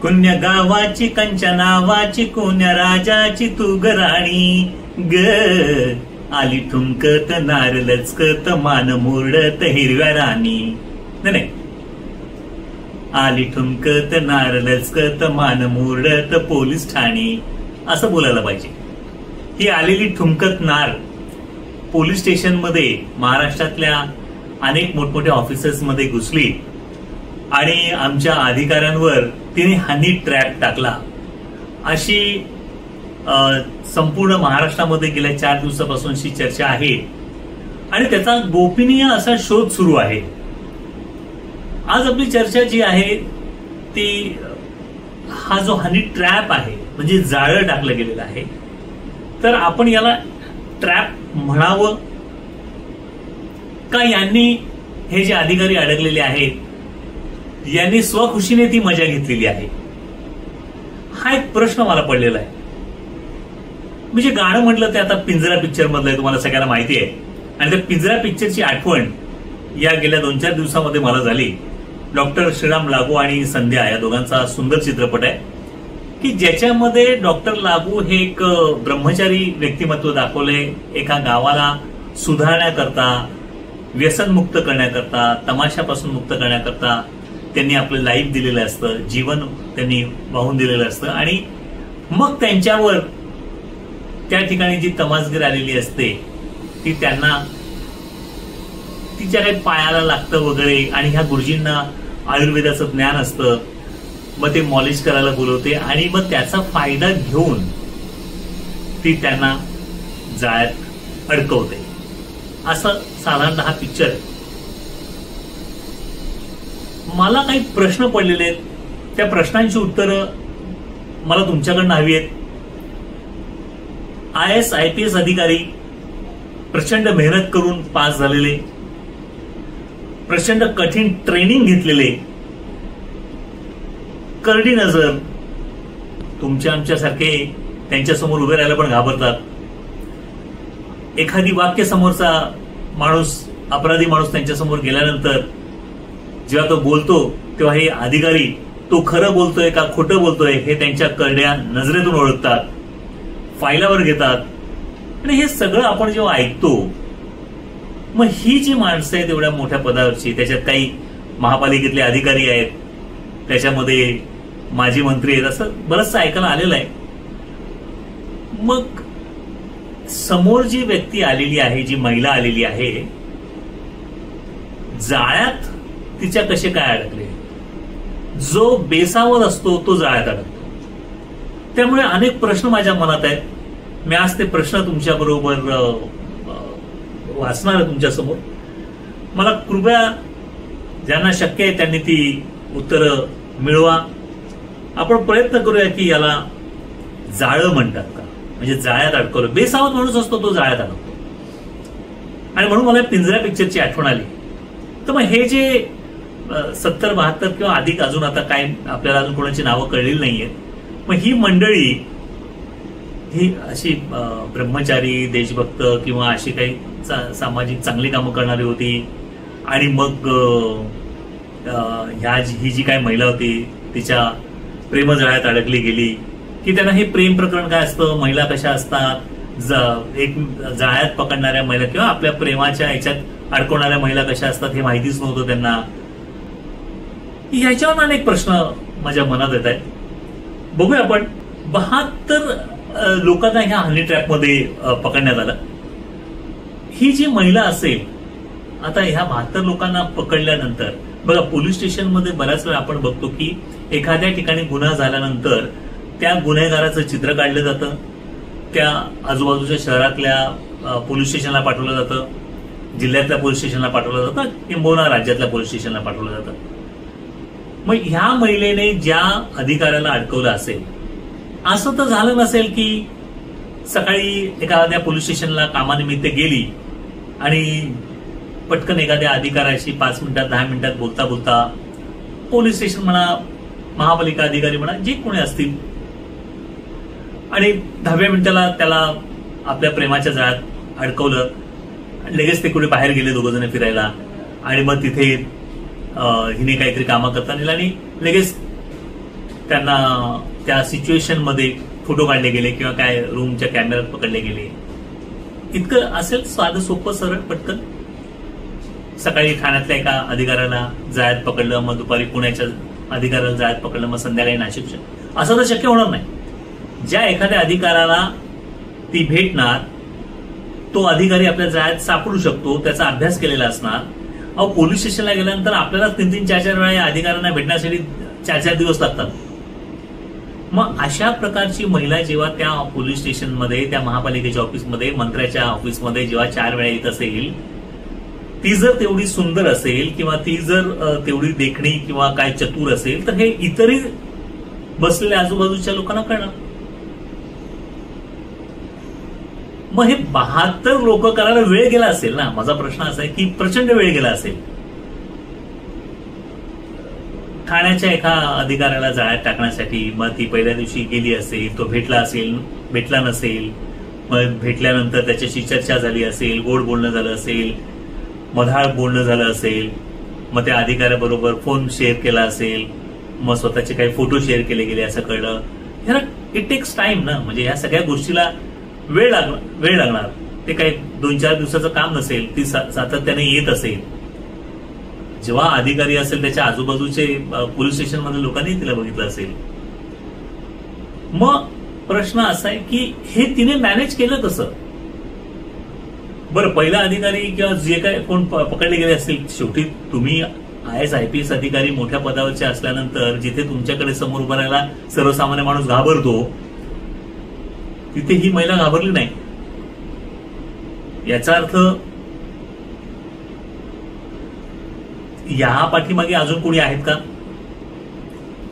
कुण्या गावाची कंच्या नावाची कुण्या राजाची तू ग राणी ग. आली ठुमकत नार लचकत मान मुरडत हिरव्या राणी. नाही, आली ठुमकत नार लचकत मान मुरडत पोलीस ठाणी असं बोलायला पाहिजे. ही आलेली ठुमकत नार पोलीस स्टेशनमध्ये महाराष्ट्रातल्या अनेक मोठमोठ्या ऑफिसर्समध्ये घुसली आणि आमच्या अधिकाऱ्यांवर तिने हनी ट्रॅप टाकला अशी संपूर्ण महाराष्ट्रामध्ये गेल्या 4 दिवसापासूनची चर्चा आहे आणि त्याचा गोपनीय असा शोध सुरू आहे. आज आपली चर्चा जी आहे ती हा जो हनी ट्रॅप आहे म्हणजे जाळं टाकलं गेलेलं आहे, तर आपण याला ट्रॅप म्हणावं का यांनी हे जे अधिकारी अडकलेले आहेत यांनी स्वखुशीने ती मजा घेतलेली आहे, हा एक प्रश्न मला पडलेला आहे. म्हणजे गाणं म्हटलं ते आता पिंजरा पिक्चर मधलं आहे, तुम्हाला सगळ्यांना माहिती आहे. आणि त्या पिंजरा पिक्चरची आठवण या गेल्या 2-4 दिवसामध्ये मला झाली. डॉक्टर श्रीराम लागू आणि संध्या या दोघांचा सुंदर चित्रपट आहे की ज्याच्यामध्ये डॉक्टर लागू हे एक ब्रह्मचारी व्यक्तिमत्व दाखवले. एका गावाला सुधारण्याकरता, व्यसनमुक्त करण्याकरता, तमाशापासून मुक्त करण्याकरता त्यांनी आपलं लाईफ दिलेलं असतं, जीवन त्यांनी वाहून दिलेलं असतं. आणि मग त्यांच्यावर त्या ठिकाणी जी तमासगीर आलेली असते ती त्यांना तिच्या काही पायाला लागतं वगैरे आणि ह्या गुरुजींना आयुर्वेदाचं ज्ञान असतं, मग ते मॉलिश करायला बोलवते आणि मग त्याचा फायदा घेऊन ती त्यांना जाळ्यात अडकवते. असं साधारणतः हा पिक्चर. मला काही प्रश्न पडलेले आहेत, त्या प्रश्नांची उत्तरं मला तुमच्याकडनं हवी आहेत. IAS IPS अधिकारी प्रचंड मेहनत करून पास झालेले, प्रचंड कठीण ट्रेनिंग घेतलेले, करडी नजर, तुमच्या आमच्यासारखे त्यांच्यासमोर उभे राहायला पण घाबरतात. एखादी वाक्य समोरचा माणूस, अपराधी माणूस त्यांच्यासमोर गेल्यानंतर जेव्हा तो बोलतो तेव्हा हे अधिकारी तो खरं बोलतोय का खोटं बोलतोय हे त्यांच्या करड्या नजरेतून ओळखतात, फायलावर घेतात. आणि हे सगळं आपण जेव्हा ऐकतो, मग ही जी माणसं आहेत एवढ्या मोठ्या पदावरची, त्याच्यात काही महापालिकेतले अधिकारी आहेत, त्याच्यामध्ये माजी मंत्री आहेत, असं बरंचसं ऐकायला आलेलं आहे. मग समोर जी व्यक्ती आलेली आहे, जी महिला आलेली आहे, जाळ्यात तिच्या कसे काय अडकले? जो बेसावध असतो तो जाळ्यात अडकतो. त्यामुळे अनेक प्रश्न माझ्या मनात आहेत. मी आज ते प्रश्न तुमच्या बरोबर वाचणार आहे तुमच्यासमोर. मला कृपया ज्यांना शक्य आहे त्यांनी ती उत्तरं मिळवा. आपण प्रयत्न करूया की याला जाळं म्हणतात का, म्हणजे जाळ्यात अडकवलं. बेसावध माणूस असतो तो जाळ्यात अडकतो. आणि म्हणून मला पिंजरा पिक्चरची आठवण आली. तर मग हे जे 70-72 किंवा अधिक, अजून आता काय आपल्याला अजून कोणाची नावं कळलेली नाहीयेत, मग ही मंडळी ही अशी ब्रह्मचारी, देशभक्त किंवा अशी काही सामाजिक चांगली कामं करणारी होती. आणि मग ही जी काय महिला होती तिच्या प्रेमजाळ्यात अडकली गेली की त्यांना हे प्रेम प्रकरण काय असतं, महिला कशा असतात, एक जाळ्यात पकडणाऱ्या महिला किंवा आपल्या प्रेमाच्या याच्यात अडकवणाऱ्या महिला कशा असतात हे माहितीच नव्हतं त्यांना. ह्याच्यावर अनेक प्रश्न माझ्या मनात येत आहेत. बघूया आपण. 72 लोकांना ह्या हनी ट्रॅपमध्ये पकडण्यात आलं. ही जी महिला असेल, आता ह्या 72 लोकांना पकडल्यानंतर बघा, पोलीस स्टेशनमध्ये बऱ्याच वेळा आपण बघतो की एखाद्या ठिकाणी गुन्हा झाल्यानंतर त्या गुन्हेगाराचं चित्र काढलं जातं, त्या आजूबाजूच्या शहरातल्या पोलीस स्टेशनला पाठवलं जातं, जिल्ह्यातल्या पोलीस स्टेशनला पाठवलं जातं, किंबहुना राज्यातल्या पोलीस स्टेशनला पाठवलं जातं. मग ह्या महिलेने ज्या अधिकाऱ्याला अडकवलं असेल, असं तर झालं नसेल की सकाळी एखाद्या पोलीस स्टेशनला कामानिमित्त गेली आणि पटकन एखाद्या अधिकाऱ्याशी 5 मिनिटात 10 मिनिटात बोलता बोलता, पोलीस स्टेशन म्हणा, महापालिका अधिकारी म्हणा, जे कोणी असतील, आणि 10व्या मिनिटाला त्याला आपल्या प्रेमाच्या जाळ्यात अडकवलं. लगेच ते कुठे बाहेर गेले 2 जण फिरायला आणि मग तिथे हिने काहीतरी कामं करता नेलं आणि लगेच त्यांना त्या सिच्युएशन मध्ये फोटो काढले गेले किंवा काय रूमच्या कॅमेऱ्यात पकडले गेले. इतकं असेल साधं सोपं सरळ पटकन. सकाळी ठाण्यातल्या एका अधिकाऱ्याला जाळ्यात पकडलं, मग दुपारी पुण्याच्या अधिकाऱ्याला जाळ्यात पकडलं, मग संध्याकाळी नाशिकच्या. असं तर शक्य होणार नाही. ज्या एखाद्या अधिकाऱ्याला ती भेटणार तो अधिकारी आपल्या जाळ्यात सापडू शकतो, त्याचा अभ्यास केलेला असणार. अहो, पोलीस स्टेशनला गेल्यानंतर आपल्याला 3-3, 4-4 वेळा या अधिकाऱ्यांना भेटण्यासाठी 4-4 दिवस लागतात. मग अशा प्रकारची महिला जेव्हा त्या पोलीस स्टेशनमध्ये, त्या महापालिकेच्या ऑफिसमध्ये, मंत्र्याच्या ऑफिसमध्ये जेव्हा 4 वेळा येत असेल, ती जर तेवढी सुंदर असेल किंवा ती जर तेवढी देखणी किंवा काय चतुर असेल, तर हे इतरही बसलेल्या आजूबाजूच्या लोकांना कळणार. मग हे 72 लोक करायला वेळ गेला असेल ना. माझा प्रश्न असा आहे की प्रचंड वेळ गेला असेल. ठाण्याच्या एका अधिकाऱ्याला जाळ्यात टाकण्यासाठी मग ती पहिल्या दिवशी गेली असेल, तो भेटला असेल, भेटला नसेल, मग भेटल्यानंतर त्याच्याशी चर्चा झाली असेल, गोड बोलणं झालं असेल, मधाळ बोलणं झालं असेल, मग त्या अधिकाऱ्याबरोबर फोन शेअर केला असेल, मग स्वतःचे काही फोटो शेअर केले गेले असं कळलं. ह्याला इट टेक्स टाइम ना. म्हणजे ह्या सगळ्या गोष्टीला वेळ लागणार. ते काही 2-4 दिवसाचं काम नसेल. ती सातत्याने येत असेल. जेव्हा अधिकारी असेल त्याच्या आजूबाजूचे पोलीस स्टेशनमधील लोकांनी तिला बघितलं असेल. मग प्रश्न असा आहे की हे तिने मॅनेज केलं कसं? बरं, पहिला अधिकारी किंवा जे काय कोण पकडले गेले असतील, शेवटी तुम्ही IAS IPS अधिकारी मोठ्या पदावरचे असल्यानंतर जिथे तुमच्याकडे समोर उभं राहायला सर्वसामान्य माणूस घाबरतो, तिथे ही महिला घाबरली नाही. याचा अर्थ या पाठीमागे अजून कोणी आहेत का?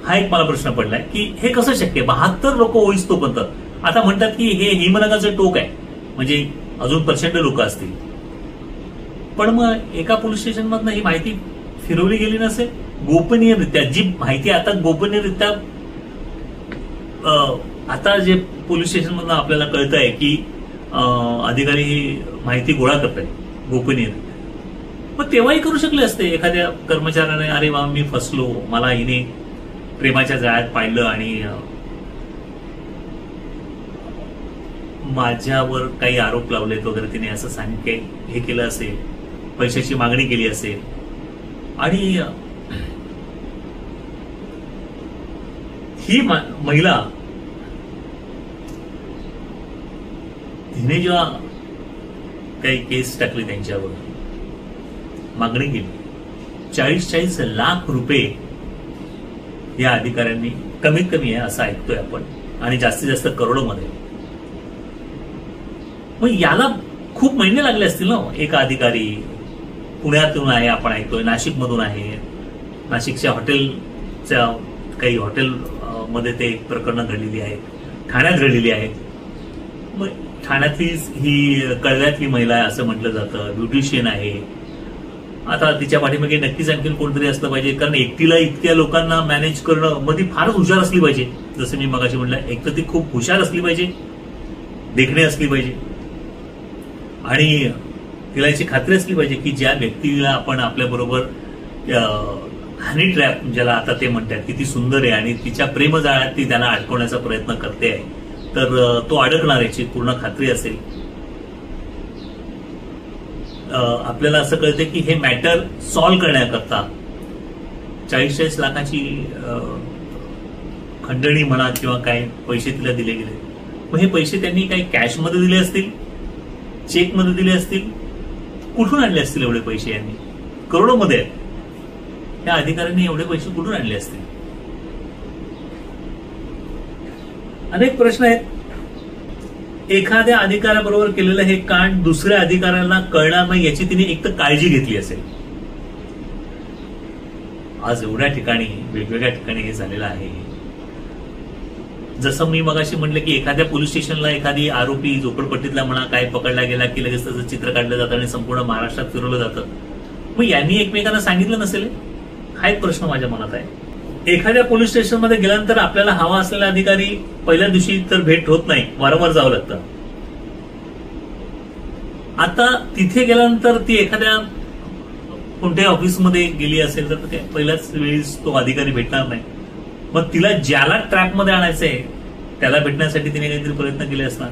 हा एक मला प्रश्न पडलाय की हे कसं शक्य. 72 लोक होईस तोपर्यंत. आता म्हणतात की हे हिमनगाचं टोक आहे, म्हणजे अजून प्रचंड लोक असतील. पण मग एका पोलीस स्टेशनमधनं ही माहिती फिरवली गेली नसेल गोपनीयरित्या. जी माहिती आता गोपनीयरित्या आता जे पोलीस स्टेशनमधनं आपल्याला कळतं आहे की अधिकारी ही माहिती गोळा करत आहेत गोपनीयरित्या. मग तेव्हाही करू शकले असते एखाद्या कर्मचाऱ्याने, अरे वा मी फसलो, मला हिने प्रेमाच्या जाळ्यात पाडलं आणि माझ्यावर काही आरोप लावलेत वगैरे, तिने असं सांगितलं, हे केलं असेल, पैशाची मागणी केली असेल. आणि ही महिला तिने जेव्हा काही केस टाकली त्यांच्यावर, मागणी केली, 40-40 लाख रुपये या अधिकाऱ्यांनी, कमीत कमी आहे असं ऐकतोय आपण, आणि जास्तीत जास्त करोडोमध्ये. मग याला खूप महिने लागले असतील ना. एक अधिकारी पुण्यातून आहे आपण ऐकतोय, नाशिकमधून आहे, नाशिकच्या हॉटेलच्या काही हॉटेल मध्ये ते प्रकरणं घडलेली आहेत, ठाण्यात घडलेली आहेत. मग ठाण्यातली ही कळव्यातली महिला आहे असं म्हटलं जातं, ब्युटिशियन आहे. आता तिच्या पाठीमागे नक्कीच आणखी कोणतरी असलं पाहिजे, कारण एकटीला इतक्या लोकांना मॅनेज करणं, मग ती फारच हुशार असली पाहिजे. जसं मी मगाशी म्हटलं, एक तर ती खूप हुशार असली पाहिजे, देखणे असली पाहिजे, आणि तिला याची खात्री असली पाहिजे की ज्या व्यक्तीला आपण आपल्या बरोबर हनी ट्रॅप ज्याला आता ते म्हणतात की ती सुंदर आहे आणि तिच्या प्रेमजाळ्यात ती त्यांना अडकवण्याचा प्रयत्न करते आहे, तर तो अडकणार याची पूर्ण खात्री असेल. आपल्याला असं कळतं की हे मॅटर सॉल्व्ह करण्याकरता 40-40 लाखाची खंडणी म्हणा किंवा काय पैसे तिला दिले गेले. मग हे पैसे त्यांनी काही कॅशमध्ये दिले असतील, चेकमध्ये दिले असतील, कुठून आणले असतील एवढे पैसे? यांनी करोडोमध्ये आहेत. त्या अधिकाऱ्यांनी एवढे पैसे कुठून आणले असतील? अनेक प्रश्न आहेत. एखाद्या अधिकाऱ्याबरोबर केलेलं हे कांड दुसऱ्या अधिकाऱ्यांना कळणार नाही याची तिने एक तर काळजी घेतली असेल. आज एवढ्या ठिकाणी, वेगवेगळ्या ठिकाणी हे झालेलं आहे. जसं मी मगाशी म्हटलं की एखाद्या पोलीस स्टेशनला एखादी आरोपी झोपडपट्टीतला म्हणा काय पकडला गेला की लगेच त्याचं चित्र काढलं जातं आणि संपूर्ण महाराष्ट्रात फिरवलं जातं. मग यांनी एकमेकांना सांगितलं नसेल? हा एक प्रश्न माझ्या मनात आहे. एखाद्या पोलीस स्टेशनमध्ये गेल्यानंतर आपल्याला हवा असलेला अधिकारी पहिल्या दिवशी तर भेट होत नाही, वारंवार जावं लागतं. आता तिथे गेल्यानंतर ती एखाद्या कोणत्याही ऑफिसमध्ये गेली असेल तर पहिल्याच वेळी तो अधिकारी भेटणार नाही. मग तिला ज्याला ट्रॅपमध्ये आणायचंय त्याला भेटण्यासाठी तिने काहीतरी प्रयत्न केले असणार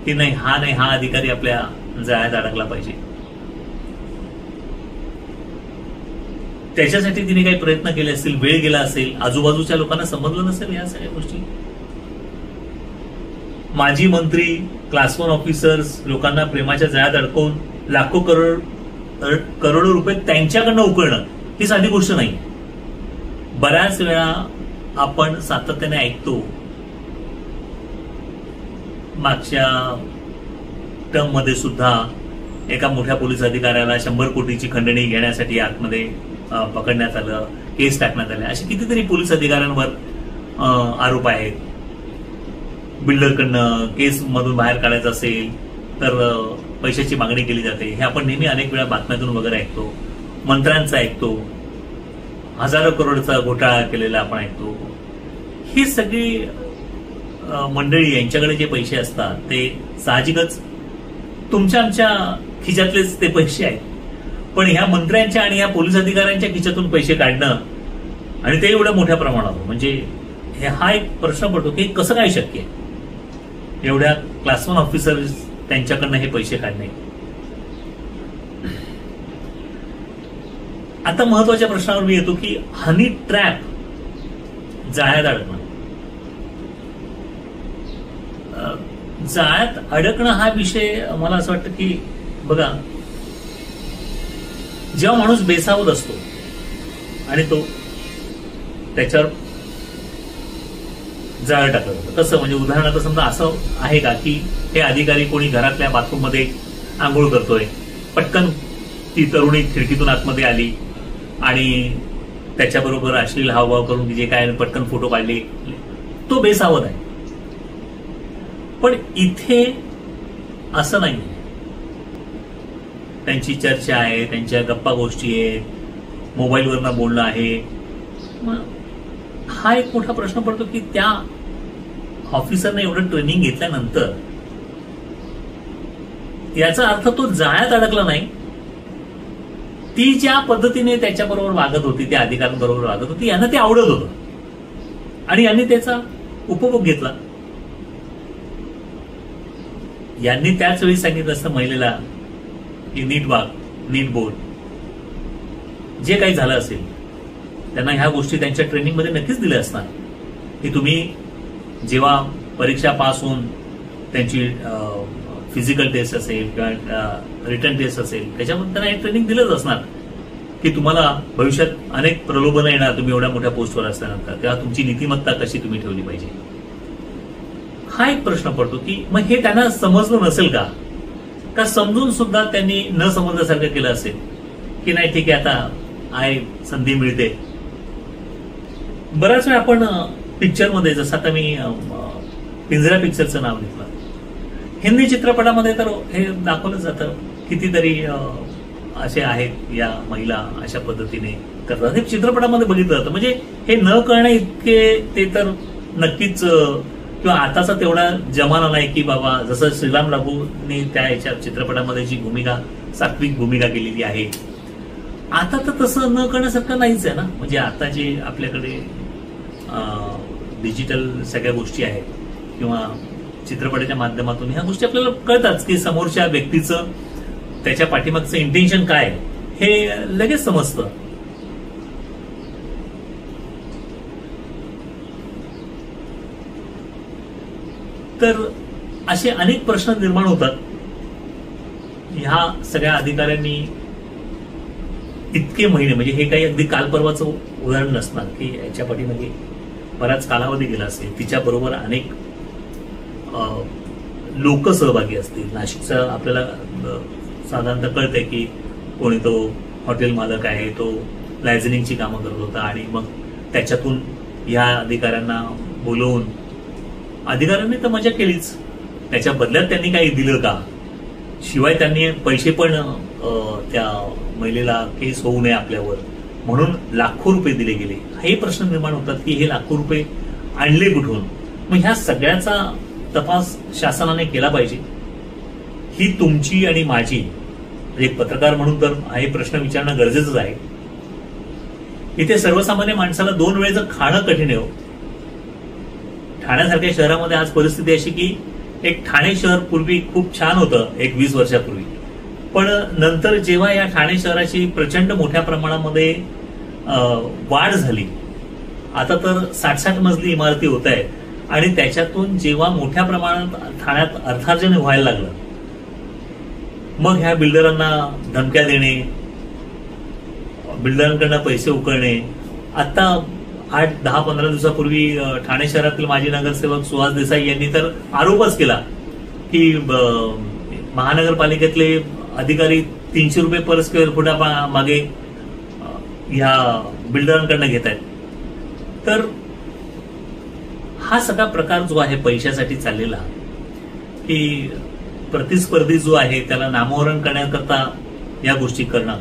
की नाही हा अधिकारी आपल्या जाळ्यात अडकला पाहिजे. त्याच्यासाठी तिने काही प्रयत्न केले असतील, वेळ गेला असेल, आजूबाजूच्या लोकांना समजलं नसेल या सगळ्या गोष्टी. माजी मंत्री, क्लास 1 ऑफिसर्स लोकांना प्रेमाच्या जाळ्यात अडकवून लाखो करोडो रुपये त्यांच्याकडनं उकळणं ही साधी गोष्ट नाही. बऱ्याच वेळा आपण सातत्याने ऐकतो, मागच्या टर्म मध्ये सुद्धा एका मोठ्या पोलीस अधिकाऱ्याला 100 कोटीची खंडणी घेण्यासाठी आतमध्ये पकडण्यात आलं, केस टाकण्यात आले. असे कितीतरी पोलीस अधिकाऱ्यांवर आरोप आहेत. बिल्डरकडनं केस मधून बाहेर काढायचं असेल तर पैशाची मागणी केली जाते. हे आपण नेहमी अनेक वेळा बातम्यातून वगैरे ऐकतो. मंत्र्यांचा ऐकतो, हजारो करोडचा घोटाळा केलेला आपण ऐकतो. ही सगळी मंडळी यांच्याकडे जे पैसे असतात ते साहजिकच तुमच्या आमच्या खिशातलेच ते पैसे आहेत. पण ह्या मंत्र्यांच्या आणि ह्या पोलीस अधिकाऱ्यांच्या खिशातून पैसे काढणं आणि ते एवढ्या मोठ्या प्रमाणावर म्हणजे हा एक प्रश्न पडतो की कसं काय शक्य आहे एवढ्या क्लास 1 ऑफिसर्स त्यांच्याकडनं हे पैसे काढणे. आता महत्वाच्या प्रश्नावर मी येतो की हनी ट्रॅप जाळ्यात अडकणं. जाळ्यात अडकणं हा विषय मला असं वाटतं की बघा, जेव्हा माणूस बेसावध असतो आणि तो त्याच्यावर जाळ टाकलं जातं. कसं म्हणजे उदाहरणार्थ समजा असं आहे का की हे अधिकारी कोणी घरातल्या बाथरूम मध्ये आंघोळ करतोय, पटकन ती तरुणी खिडकीतून आतमध्ये आली आणि त्याच्याबरोबर अश्लील हावभाव करून जे काय पटकन फोटो काढले, तो बेसावध आहे. पण इथे असं नाही. त्यांची चर्चा आहे, त्यांच्या गप्पा गोष्टी आहेत, मोबाईलवरनं बोलणं आहे. हा एक मोठा प्रश्न पडतो की त्या ऑफिसरने एवढं ट्रेनिंग घेतल्यानंतर याचा अर्थ तो जाळ्यात अडकला नाही. ती ज्या पद्धतीने त्याच्याबरोबर वागत होती, त्या अधिकाऱ्यांबरोबर वागत होती, यांना ते आवडत होतं आणि यांनी त्याचा उपभोग घेतला. यांनी त्याच वेळी सांगितलं असतं महिलेला की नीट वाग, नीट बोल. जे काही झालं असेल त्यांना ह्या गोष्टी त्यांच्या ट्रेनिंगमध्ये नक्कीच दिल्या असणार की तुम्ही जेव्हा परीक्षा पास होऊन त्यांची फिजिकल टेस्ट असेल किंवा रिटर्न टेस्ट असेल त्याच्यामध्ये त्यांना हे ट्रेनिंग दिलंच असणार की तुम्हाला भविष्यात अनेक प्रलोभनं येणार तुम्ही एवढ्या मोठ्या पोस्टवर असल्यानंतर, तेव्हा तुमची नीतिमत्ता कशी तुम्ही ठेवली पाहिजे. हा एक प्रश्न पडतो की मग हे त्यांना समजलं नसेल का समजून सुद्धा त्यांनी न समजल्यासारखं केलं असेल की नाही ठीक आहे आता आहे संधी मिळते. बऱ्याच वेळा आपण पिक्चरमध्ये, जसं आता मी पिंजरा पिक्चरचं नाव घेतलं, हिंदी चित्रपटामध्ये तर हे दाखवलं जातं. कितीतरी असे आहेत या महिला अशा पद्धतीने करतात. हे चित्रपटामध्ये बघितलं जातं. म्हणजे हे न कळणे इतके ते तर नक्कीच, किंवा आताचा तेवढा जमाना नाही की बाबा जसं श्रीराम लागूने त्या याच्या चित्रपटामध्ये जी भूमिका, सात्विक भूमिका केलेली आहे, आता तर तसं न करण्यासारखं नाहीच आहे ना. म्हणजे आता जे आपल्याकडे डिजिटल सगळ्या गोष्टी आहेत किंवा चित्रपटाच्या माध्यमातून ह्या गोष्टी आपल्याला कळतात की समोरच्या व्यक्तीचं त्याच्या पाठीमागचं इंटेन्शन काय हे लगेच समजतं. तर असे अनेक प्रश्न निर्माण होतात. ह्या सगळ्या अधिकाऱ्यांनी इतके महिने, म्हणजे हे काही अगदी काल परवाचं उदाहरण नसणार की याच्या पाठीमागे बराच कालावधी गेला असेल. तिच्याबरोबर अनेक लोक सहभागी असतील. नाशिकचं आपल्याला साधारणतः कळतंय की कोणी तो हॉटेल मालक आहे, तो लायझनिंगची कामं करत होता आणि मग त्याच्यातून या अधिकाऱ्यांना बोलवून, अधिकाऱ्यांनी तर मजा केलीच, त्याच्या बदल्यात त्यांनी काही दिलं का, शिवाय त्यांनी पैसे पण त्या महिलेला केस होऊ नये आपल्यावर म्हणून लाखो रुपये दिले गेले. हे प्रश्न निर्माण होतात की हे लाखो रुपये आणले कुठून. मग ह्या सगळ्याचा तपास शासनाने केला पाहिजे. ही तुमची आणि माझी, एक पत्रकार म्हणून तर हे प्रश्न विचारणं गरजेचंच आहे. इथे सर्वसामान्य माणसाला 2 वेळेचं खाणं कठीण आहे हो. ठाण्यासारख्या शहरामध्ये आज परिस्थिती अशी की एक ठाणे शहर पूर्वी खूप छान होतं 20 वर्षापूर्वी, पण नंतर जेव्हा या ठाणे शहराची प्रचंड मोठ्या प्रमाणामध्ये वाढ झाली, आता तर 60-60 मजली इमारती होत आहेत आणि त्याच्यातून जेव्हा मोठ्या प्रमाणात ठाण्यात अर्थार्जन व्हायला लागलं, मग ह्या बिल्डरांना धमक्या देणे, बिल्डरांकडनं पैसे उकळणे. आता 8-10-15 दिवसापूर्वी ठाणे शहरातील माजी नगरसेवक सुहास देसाई यांनी तर आरोपच केला की महानगरपालिकेतले अधिकारी 300 रुपये पर स्क्वेअर फुटा मागे ह्या बिल्डरांकडनं घेत आहेत. तर हा सगळा प्रकार जो आहे पैशासाठी चाललेला, की प्रतिस्पर्धी जो आहे त्याला नामोहरण करण्याकरता या गोष्टी करणं,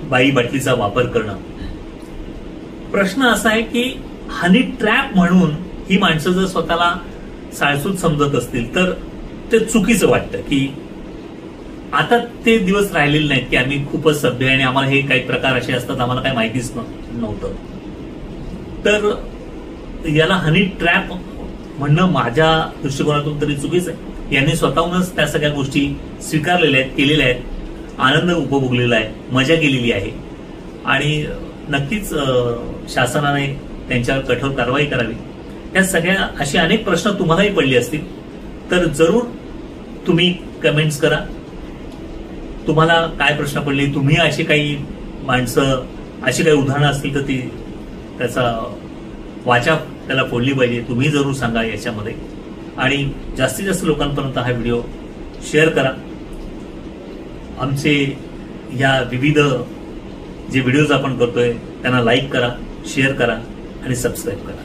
बाई बाटलीचा वापर करणं. प्रश्न असा आहे की हनी ट्रॅप म्हणून ही माणसं जर स्वतःला साळसूत समजत असतील तर ते चुकीचं वाटतं. की आता ते दिवस राहिलेले नाहीत की आम्ही खूपच सभ्य आहे आणि आम्हाला हे काही प्रकार असे असतात आम्हाला काही माहितीच नव्हतं. तर याला हनी ट्रॅप म्हणणं माझ्या दृष्टिकोनातून तरी चुकीचं आहे. यांनी स्वतःहूनच त्या सगळ्या गोष्टी स्वीकारलेल्या आहेत, केलेल्या आहेत, आनंद उपभोगलेला आहे, मजा केलेली आहे आणि नक्कीच शासनाने त्यांच्यावर कठोर कारवाई करावी. या सगळ्या अशी अनेक प्रश्न तुम्हालाही पडले असतील तर जरूर तुम्ही कमेंट्स करा. तुम्हाला काय प्रश्न पडले, तुम्ही अशी काही माणसं, अशी काही उदाहरणं असतील तर ती त्याचा वाचा त्याला फोडली पाहिजे, तुम्ही जरूर सांगा याच्यामध्ये. आणि जास्तीत जास्त लोकांपर्यंत हा व्हिडिओ शेअर करा. आमचे या विविध जे व्हिडिओज आपण करतोय त्यांना लाईक करा, शेअर करा आणि सबस्क्राईब करा.